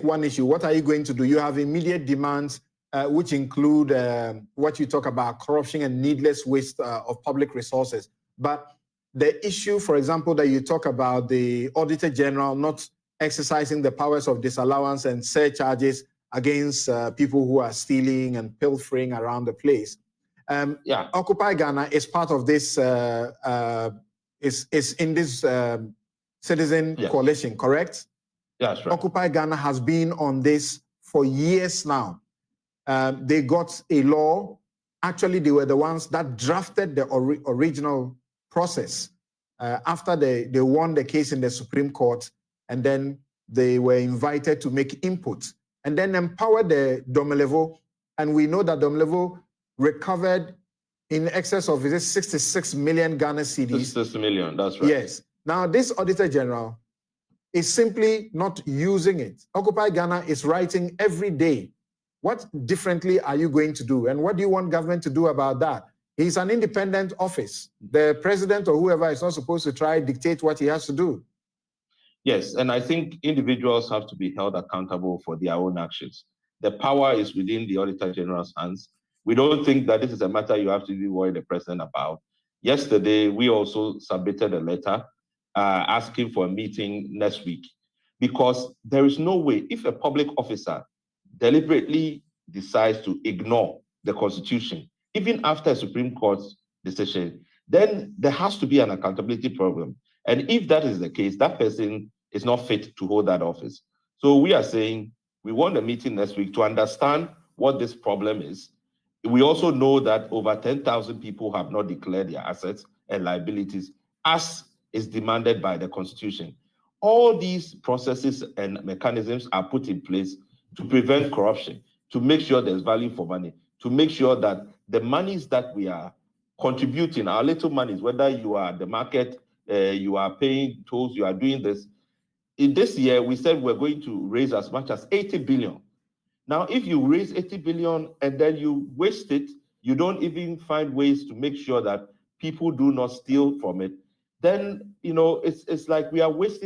one issue, what are you going to do? You have immediate demands, which include what you talk about, corruption and needless waste of public resources. But the issue, for example, that you talk about, the Auditor-General not exercising the powers of disallowance and surcharges against people who are stealing and pilfering around the place. Occupy Ghana is part of this, is in this citizen coalition, correct? Yes, right. Occupy Ghana has been on this for years now. They got a law. Actually, they were the ones that drafted the original process after they won the case in the Supreme Court, and then they were invited to make input and then empowered the Domelevo. And we know that Domelevo recovered in excess of 66 million Ghana cedis. 66 million, that's right. Yes. Now, this Auditor-General is simply not using it. Occupy Ghana is writing every day. What differently are you going to do? And what do you want government to do about that? He's an independent office. The president or whoever is not supposed to try to dictate what he has to do. Yes, and I think individuals have to be held accountable for their own actions. The power is within the Auditor General's hands. We don't think that this is a matter you have to be worried the president about. Yesterday, we also submitted a letter asking for a meeting next week, because there is no way, if a public officer deliberately decides to ignore the Constitution, even after a Supreme Court decision, then there has to be an accountability problem. And if that is the case, that person is not fit to hold that office. So we are saying we want a meeting next week to understand what this problem is. We also know that over 10,000 people have not declared their assets and liabilities as is demanded by the Constitution. All these processes and mechanisms are put in place to prevent corruption, to make sure there's value for money, to make sure that the monies that we are contributing, our little monies, whether you are the market, you are paying tolls, you are doing this. In this year, we said we're going to raise as much as 80 billion. Now, if you raise 80 billion and then you waste it, you don't even find ways to make sure that people do not steal from it, then, it's like we are wasting